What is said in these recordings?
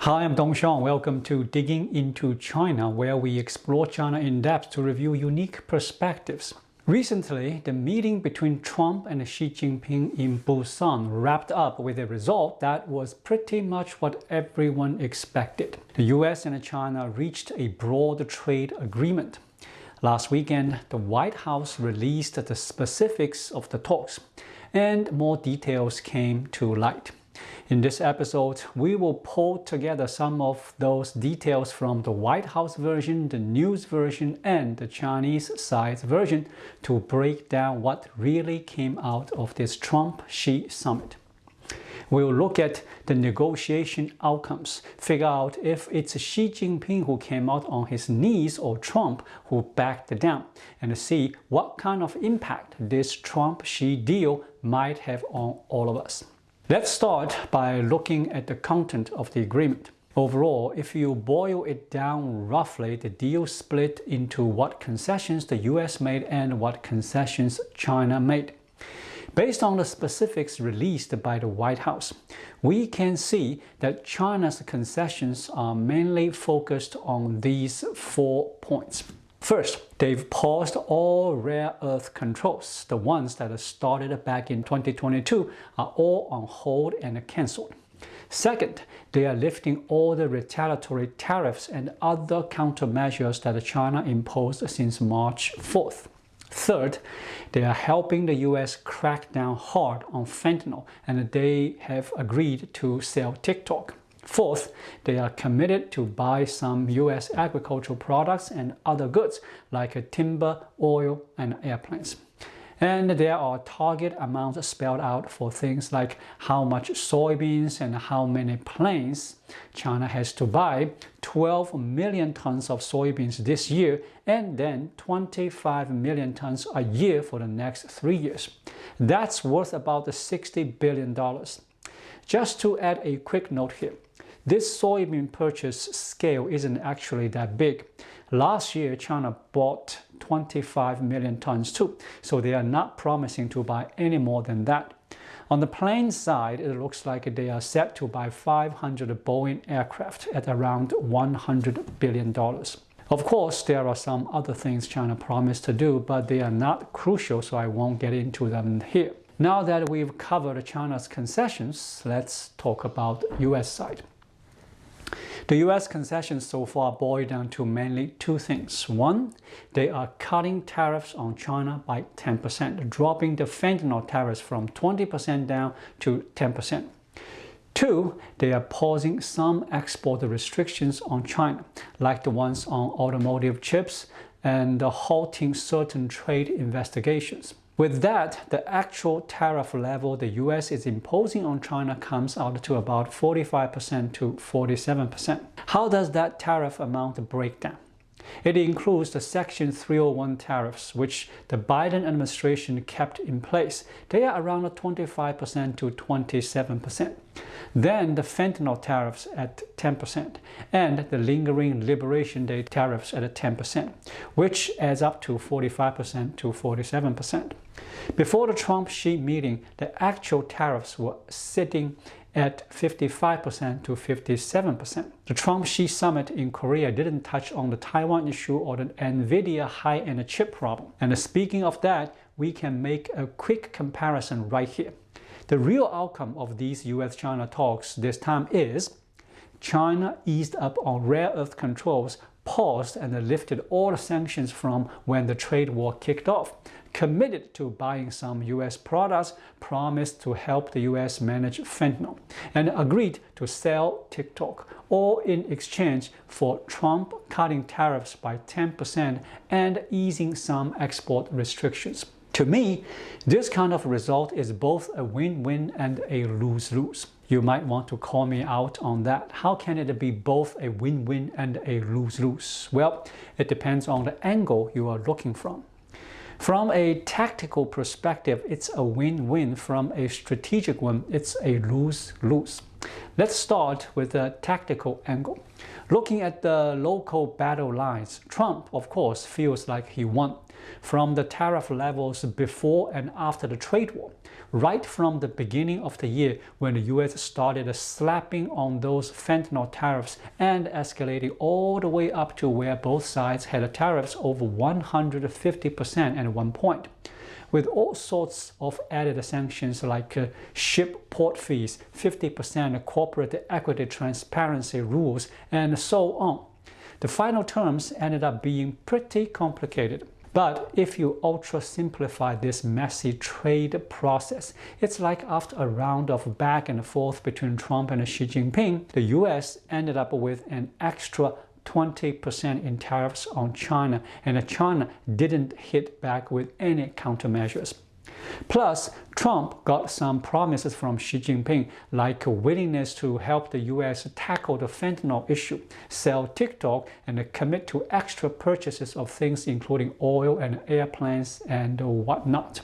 Hi, I'm Bombshell. Welcome to Digging into China, where we explore China in depth to review unique perspectives. Recently, the meeting between Trump and Xi Jinping in Busan wrapped up with a result that was pretty much what everyone expected. The US and China reached a broad trade agreement. Last weekend, the White House released the specifics of the talks, and more details came to light. In this episode, we will pull together some of those details from the White House version, the news version, and the Chinese side's version to break down what really came out of this Trump-Xi summit. We'll look at the negotiation outcomes, figure out if it's Xi Jinping who came out on his knees or Trump who backed down, and see what kind of impact this Trump-Xi deal might have on all of us. Let's start by looking at the content of the agreement. Overall, if you boil it down roughly, the deal split into what concessions the US made and what concessions China made. Based on the specifics released by the White House, we can see that China's concessions are mainly focused on these 4 points. First, they've paused all rare earth controls. The ones that started back in 2022 are all on hold and cancelled. Second, they are lifting all the retaliatory tariffs and other countermeasures that China imposed since March 4th. Third, they are helping the US crack down hard on fentanyl, and they have agreed to sell TikTok. Fourth, they are committed to buy some US agricultural products and other goods like timber, oil, and airplanes. And there are target amounts spelled out for things like how much soybeans and how many planes. China has to buy 12 million tons of soybeans this year and then 25 million tons a year for the next 3 years. That's worth about $60 billion. Just to add a quick note here, this soybean purchase scale isn't actually that big. Last year, China bought 25 million tons too, so they are not promising to buy any more than that. On the plane side, it looks like they are set to buy 500 Boeing aircraft at around $100 billion. Of course, there are some other things China promised to do, but they are not crucial, so I won't get into them here. Now that we've covered China's concessions, let's talk about US side. The US concessions so far boil down to mainly 2 things. One, they are cutting tariffs on China by 10%, dropping the fentanyl tariffs from 20% down to 10%. 2, they are pausing some export restrictions on China, like the ones on automotive chips, and halting certain trade investigations. With that, the actual tariff level the US is imposing on China comes out to about 45% to 47%. How does that tariff amount break down? It includes the Section 301 tariffs, which the Biden administration kept in place. They are around 25% to 27%. Then the fentanyl tariffs at 10%, and the lingering Liberation Day tariffs at 10%, which adds up to 45% to 47%. Before the Trump-Xi meeting, the actual tariffs were sitting at 55% to 57%. The Trump-Xi summit in Korea didn't touch on the Taiwan issue or the NVIDIA high-end chip problem. And speaking of that, we can make a quick comparison right here. The real outcome of these US-China talks this time is China eased up on rare earth controls, paused and lifted all the sanctions from when the trade war kicked off, committed to buying some US products, promised to help the US manage fentanyl, and agreed to sell TikTok, all in exchange for Trump cutting tariffs by 10% and easing some export restrictions. To me, this kind of result is both a win-win and a lose-lose. You might want to call me out on that. How can it be both a win-win and a lose-lose? Well, it depends on the angle you are looking from. From a tactical perspective, it's a win-win. From a strategic one, it's a lose-lose. Let's start with the tactical angle. Looking at the local battle lines, Trump, of course, feels like he won. From the tariff levels before and after the trade war, right from the beginning of the year when the US started slapping on those fentanyl tariffs and escalating all the way up to where both sides had tariffs over 150% at one point, with all sorts of added sanctions like ship port fees, 50% corporate equity transparency rules, and so on. The final terms ended up being pretty complicated. But if you ultra-simplify this messy trade process, it's like after a round of back and forth between Trump and Xi Jinping, the US ended up with an extra 20% in tariffs on China, and China didn't hit back with any countermeasures. Plus, Trump got some promises from Xi Jinping, like a willingness to help the US tackle the fentanyl issue, sell TikTok, and commit to extra purchases of things including oil and airplanes and whatnot.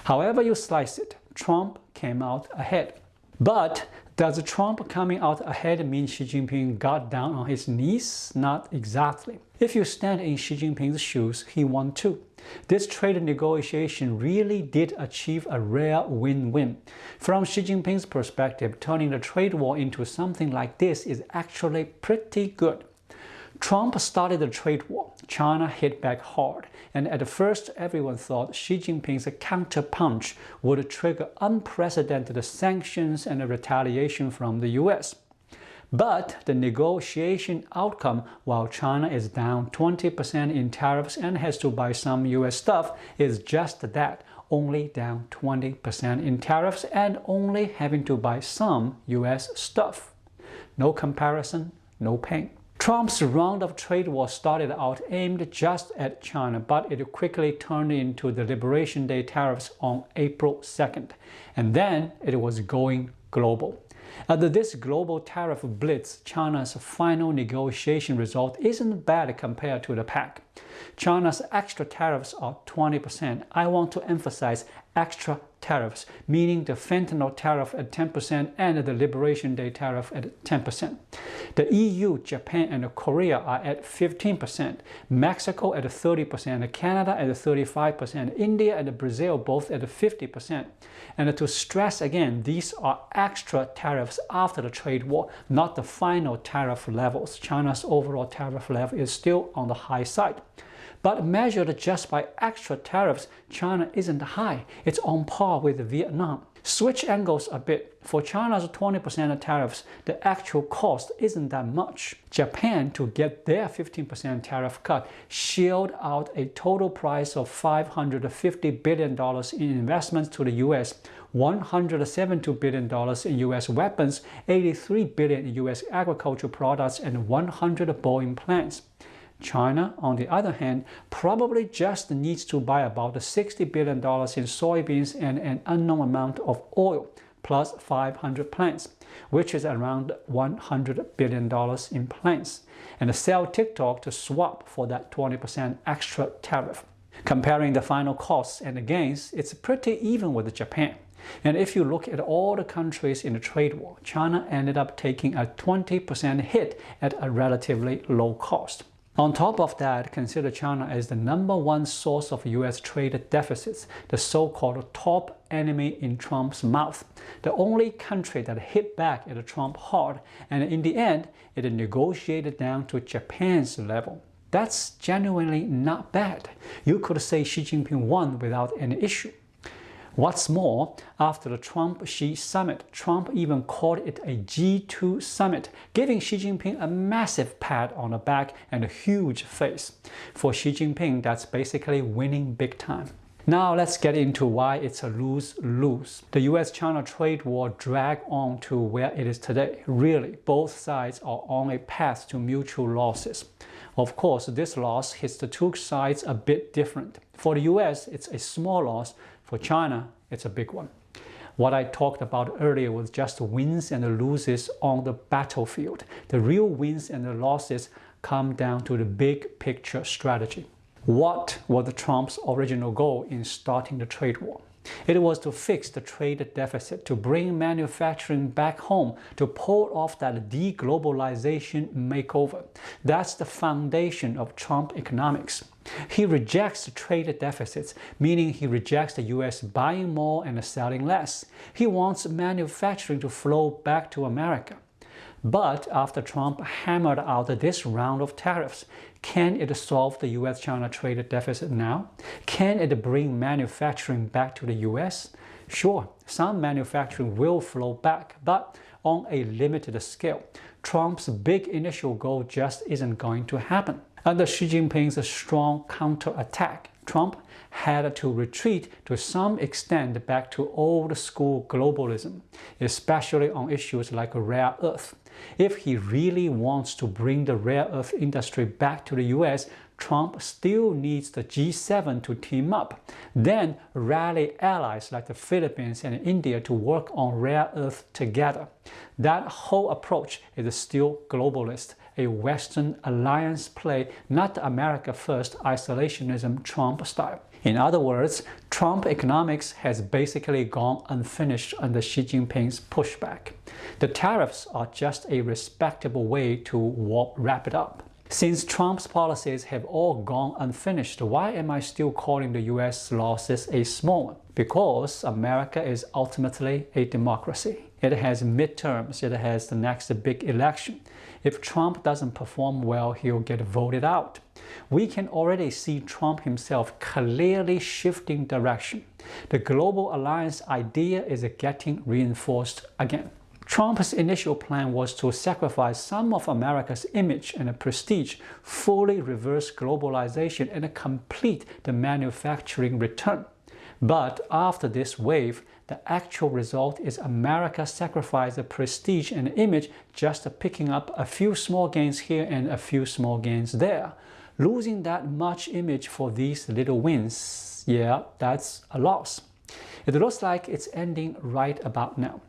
However you slice it, Trump came out ahead. But does Trump coming out ahead mean Xi Jinping got down on his knees? Not exactly. If you stand in Xi Jinping's shoes, he won too. This trade negotiation really did achieve a rare win-win. From Xi Jinping's perspective, turning the trade war into something like this is actually pretty good. Trump started the trade war. China hit back hard, and at first everyone thought Xi Jinping's counterpunch would trigger unprecedented sanctions and retaliation from the US. But the negotiation outcome, while China is down 20% in tariffs and has to buy some US stuff, is just that, only down 20% in tariffs and only having to buy some US stuff. No comparison, no pain. Trump's round of trade war started out aimed just at China, but it quickly turned into the Liberation Day tariffs on April 2nd, and then it was going global. Under this global tariff blitz, China's final negotiation result isn't bad compared to the pack. China's extra tariffs are 20%. I want to emphasize extra tariffs, meaning the fentanyl tariff at 10% and the Liberation Day tariff at 10%. The EU, Japan, and Korea are at 15%, Mexico at 30%, Canada at 35%, India and Brazil both at 50%. And to stress again, these are extra tariffs after the trade war, not the final tariff levels. China's overall tariff level is still on the high side. But measured just by extra tariffs, China isn't high. It's on par with Vietnam. Switch angles a bit. For China's 20% tariffs, the actual cost isn't that much. Japan, to get their 15% tariff cut, shelled out a total price of $550 billion in investments to the US, $172 billion in US weapons, $83 billion in US agricultural products, and 100 Boeing planes. China, on the other hand, probably just needs to buy about $60 billion in soybeans and an unknown amount of oil, plus 500 planes, which is around $100 billion in planes, and sell TikTok to swap for that 20% extra tariff. Comparing the final costs and the gains, it's pretty even with Japan. And if you look at all the countries in the trade war, China ended up taking a 20% hit at a relatively low cost. On top of that, consider China as the #1 source of US trade deficits, the so-called top enemy in Trump's mouth, the only country that hit back at Trump hard, and in the end, it negotiated down to Japan's level. That's genuinely not bad. You could say Xi Jinping won without any issue. What's more, after the Trump-Xi summit, Trump even called it a G2 summit, giving Xi Jinping a massive pat on the back and a huge face. For Xi Jinping, that's basically winning big time. Now let's get into why it's a lose-lose. The US-China trade war dragged on to where it is today. Really, both sides are on a path to mutual losses. Of course, this loss hits the two sides a bit different. For the US, it's a small loss. For China, it's a big one. What I talked about earlier was just wins and losses on the battlefield. The real wins and the losses come down to the big picture strategy. What was Trump's original goal in starting the trade war? It was to fix the trade deficit, to bring manufacturing back home, to pull off that deglobalization makeover. That's the foundation of Trump economics. He rejects the trade deficits, meaning he rejects the US buying more and selling less. He wants manufacturing to flow back to America. But after Trump hammered out this round of tariffs, can it solve the US-China trade deficit now? Can it bring manufacturing back to the US? Sure, some manufacturing will flow back, but on a limited scale. Trump's big initial goal just isn't going to happen. Under Xi Jinping's strong counterattack, Trump had to retreat to some extent back to old-school globalism, especially on issues like rare earth. If he really wants to bring the rare earth industry back to the US, Trump still needs the G7 to team up, then rally allies like the Philippines and India to work on rare earth together. That whole approach is still globalist, a Western alliance play, not the America First isolationism Trump style. In other words, Trump economics has basically gone unfinished under Xi Jinping's pushback. The tariffs are just a respectable way to wrap it up. Since Trump's policies have all gone unfinished, why am I still calling the US losses a small one? Because America is ultimately a democracy. It has midterms, it has the next big election. If Trump doesn't perform well, he'll get voted out. We can already see Trump himself clearly shifting direction. The global alliance idea is getting reinforced again. Trump's initial plan was to sacrifice some of America's image and prestige, fully reverse globalization, and complete the manufacturing return. But after this wave, the actual result is America sacrificed the prestige and image, just picking up a few small gains here and a few small gains there. Losing that much image for these little wins, yeah, that's a loss. It looks like it's ending right about now,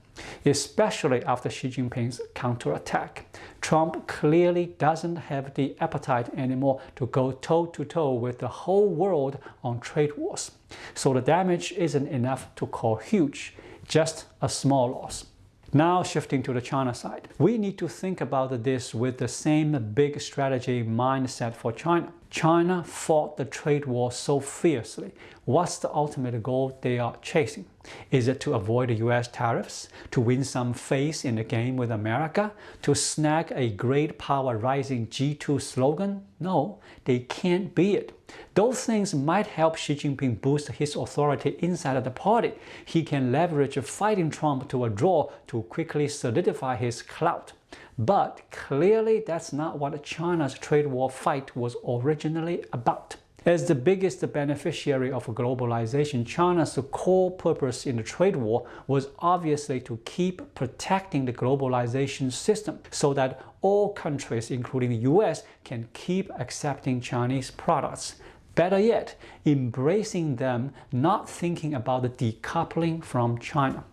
especially after Xi Jinping's counterattack. Trump clearly doesn't have the appetite anymore to go toe-to-toe with the whole world on trade wars. So the damage isn't enough to call huge, just a small loss. Now shifting to the China side, we need to think about this with the same big strategy mindset for China. China fought the trade war so fiercely. What's the ultimate goal they are chasing? Is it to avoid the US tariffs? To win some face in the game with America? To snag a great power rising G2 slogan? No, they can't be it. Those things might help Xi Jinping boost his authority inside of the party. He can leverage fighting Trump to a draw to quickly solidify his clout. But clearly that's not what China's trade war fight was originally about. As the biggest beneficiary of globalization, China's core purpose in the trade war was obviously to keep protecting the globalization system so that all countries, including the US, can keep accepting Chinese products. Better yet, embracing them, not thinking about the decoupling from China.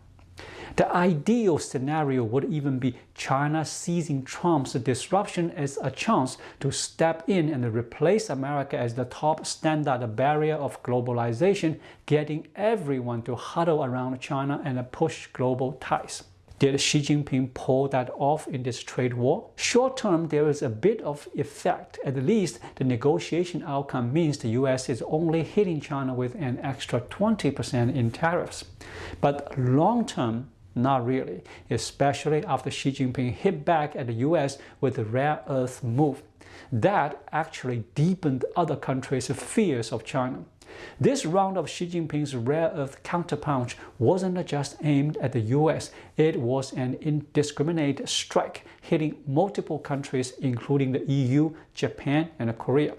The ideal scenario would even be China seizing Trump's disruption as a chance to step in and replace America as the top standard barrier of globalization, getting everyone to huddle around China and push global ties. Did Xi Jinping pull that off in this trade war? Short term, there is a bit of effect. At least the negotiation outcome means the US is only hitting China with an extra 20% in tariffs. But long term, not really, especially after Xi Jinping hit back at the US with the rare earth move. That actually deepened other countries' fears of China. This round of Xi Jinping's rare earth counterpunch wasn't just aimed at the US, it was an indiscriminate strike hitting multiple countries including the EU, Japan, and Korea.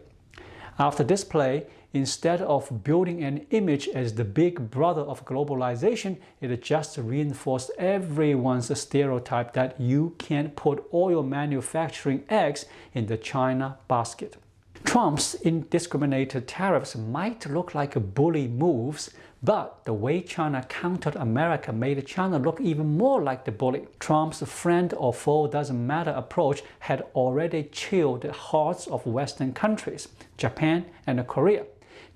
After this play, instead of building an image as the big brother of globalization, it just reinforced everyone's stereotype that you can't put all your manufacturing eggs in the China basket. Trump's indiscriminate tariffs might look like bully moves, but the way China countered America made China look even more like the bully. Trump's friend or foe doesn't matter approach had already chilled the hearts of Western countries, Japan and Korea.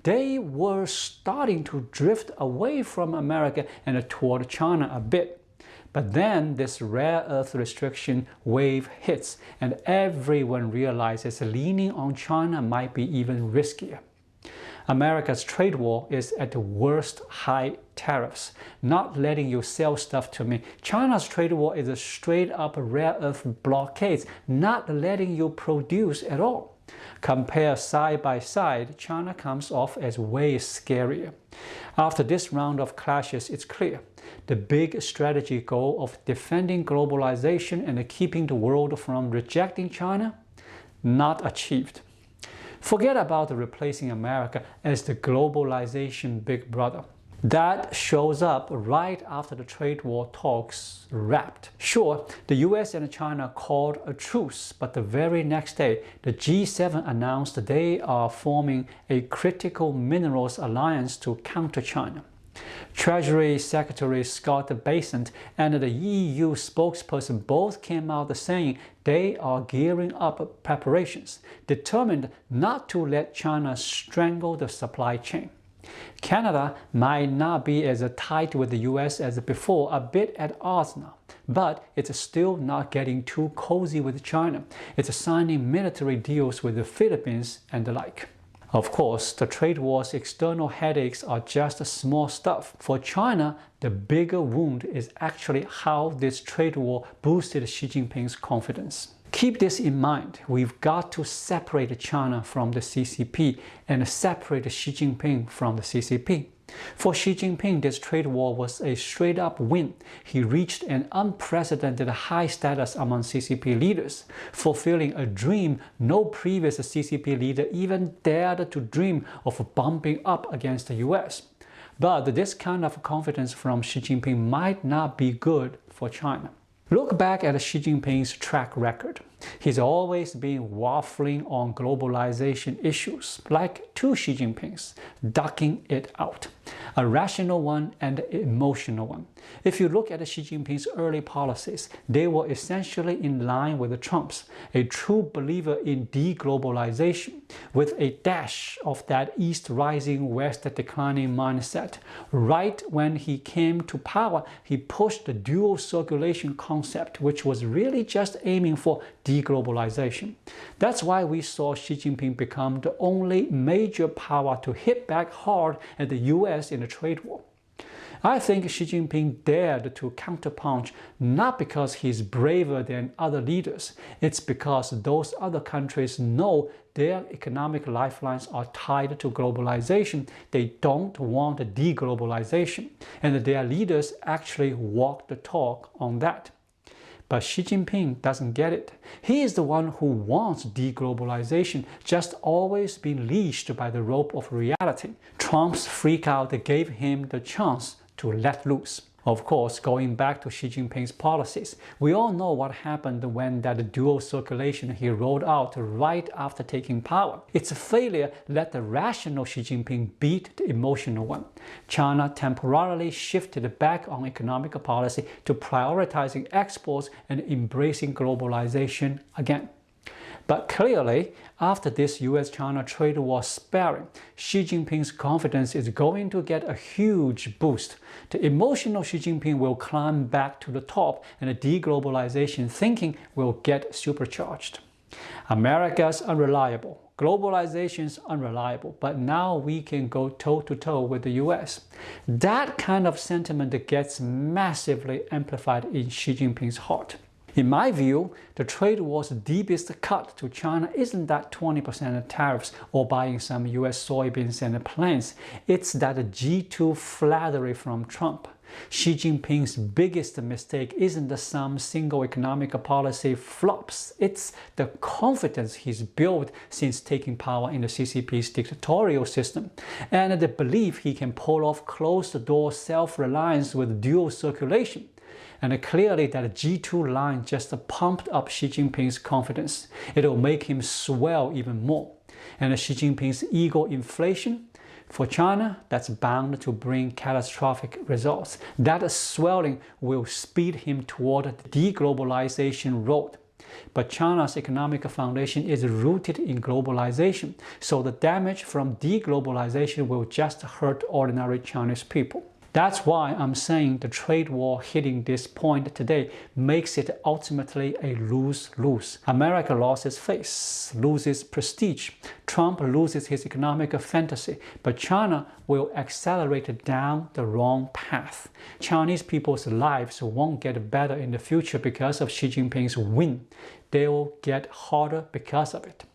they were starting to drift away from America and toward China a bit. But then this rare earth restriction wave hits, and everyone realizes leaning on China might be even riskier. America's trade war is at the worst high tariffs, not letting you sell stuff to me. China's trade war is a straight up rare earth blockade, not letting you produce at all. Compare side by side, China comes off as way scarier. After this round of clashes, it's clear. The big strategy goal of defending globalization and keeping the world from rejecting China, not achieved. Forget about replacing America as the globalization big brother. That shows up right after the trade war talks wrapped. Sure, the US and China called a truce, but the very next day, the G7 announced they are forming a critical minerals alliance to counter China. Treasury Secretary Scott Bessent and the EU spokesperson both came out saying they are gearing up preparations, determined not to let China strangle the supply chain. Canada might not be as tight with the US as before, a bit at odds now, but it's still not getting too cozy with China. It's signing military deals with the Philippines and the like. Of course, the trade war's external headaches are just small stuff. For China, the bigger wound is actually how this trade war boosted Xi Jinping's confidence. Keep this in mind. We've got to separate China from the CCP and separate Xi Jinping from the CCP. For Xi Jinping, this trade war was a straight-up win. He reached an unprecedented high status among CCP leaders, fulfilling a dream no previous CCP leader even dared to dream of bumping up against the US. But this kind of confidence from Xi Jinping might not be good for China. Look back at Xi Jinping's track record. He's always been waffling on globalization issues, like two Xi Jinpings, ducking it out. A rational one and an emotional one. If you look at Xi Jinping's early policies, they were essentially in line with Trump's, a true believer in deglobalization, with a dash of that East rising, West declining mindset. Right when he came to power, he pushed the dual circulation concept, which was really just aiming for deglobalization. That's why we saw Xi Jinping become the only major power to hit back hard at the US in the trade war. I think Xi Jinping dared to counterpunch not because he's braver than other leaders. It's because those other countries know their economic lifelines are tied to globalization. They don't want deglobalization, and their leaders actually walk the talk on that. But Xi Jinping doesn't get it. He is the one who wants deglobalization, just always been leashed by the rope of reality. Trump's freakout gave him the chance to let loose. Of course, going back to Xi Jinping's policies, we all know what happened when that dual circulation he rolled out right after taking power. Its failure let the rational Xi Jinping beat the emotional one. China temporarily shifted back on economic policy to prioritizing exports and embracing globalization again. But clearly, after this US-China trade war sparring, Xi Jinping's confidence is going to get a huge boost. The emotional Xi Jinping will climb back to the top, and the deglobalization thinking will get supercharged. America's unreliable. Globalization's unreliable, but now we can go toe-to-toe with the US. That kind of sentiment gets massively amplified in Xi Jinping's heart. In my view, the trade war's deepest cut to China isn't that 20% tariffs or buying some US soybeans and plants. It's that G2 flattery from Trump. Xi Jinping's biggest mistake isn't some single economic policy flops. It's the confidence he's built since taking power in the CCP's dictatorial system, and the belief he can pull off closed-door self-reliance with dual circulation. And clearly that G2 line just pumped up Xi Jinping's confidence. It'll make him swell even more. And Xi Jinping's ego inflation, for China, that's bound to bring catastrophic results. That swelling will speed him toward the deglobalization road. But China's economic foundation is rooted in globalization, so the damage from deglobalization will just hurt ordinary Chinese people. That's why I'm saying the trade war hitting this point today makes it ultimately a lose-lose. America lost its face, loses prestige. Trump loses his economic fantasy, but China will accelerate down the wrong path. Chinese people's lives won't get better in the future because of Xi Jinping's win. They will get harder because of it.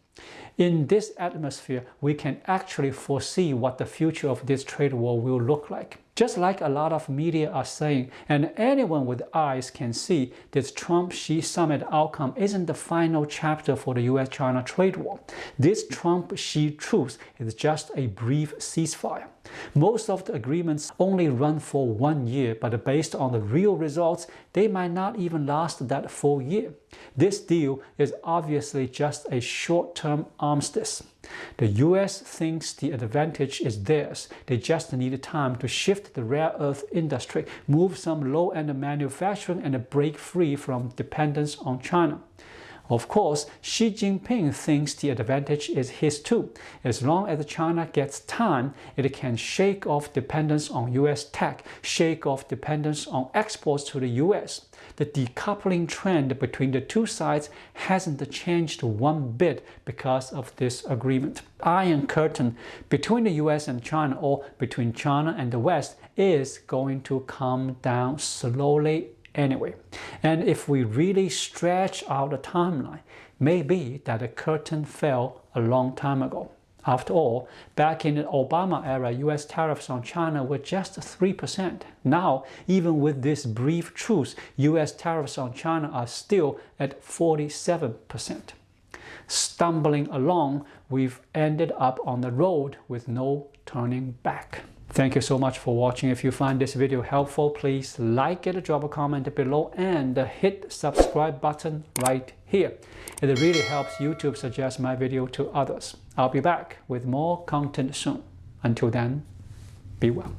In this atmosphere, we can actually foresee what the future of this trade war will look like. Just like a lot of media are saying, and anyone with eyes can see, this Trump-Xi summit outcome isn't the final chapter for the US-China trade war. This Trump-Xi truce is just a brief ceasefire. Most of the agreements only run for 1 year, but based on the real results, they might not even last that full year. This deal is obviously just a short-term armistice. The US thinks the advantage is theirs. They just need time to shift the rare earth industry, move some low-end manufacturing, and break free from dependence on China. Of course, Xi Jinping thinks the advantage is his too. As long as China gets time, it can shake off dependence on US tech, shake off dependence on exports to the US. The decoupling trend between the two sides hasn't changed one bit because of this agreement. Iron curtain between the US and China, or between China and the West, is going to come down slowly anyway. And if we really stretch out the timeline, maybe that the curtain fell a long time ago. After all, back in the Obama era, US tariffs on China were just 3%. Now, even with this brief truce, US tariffs on China are still at 47%. Stumbling along, we've ended up on the road with no turning back. Thank you so much for watching. If you find this video helpful, please like it, drop a comment below, and hit subscribe button right here. It really helps YouTube suggest my video to others. I'll be back with more content soon. Until then, be well.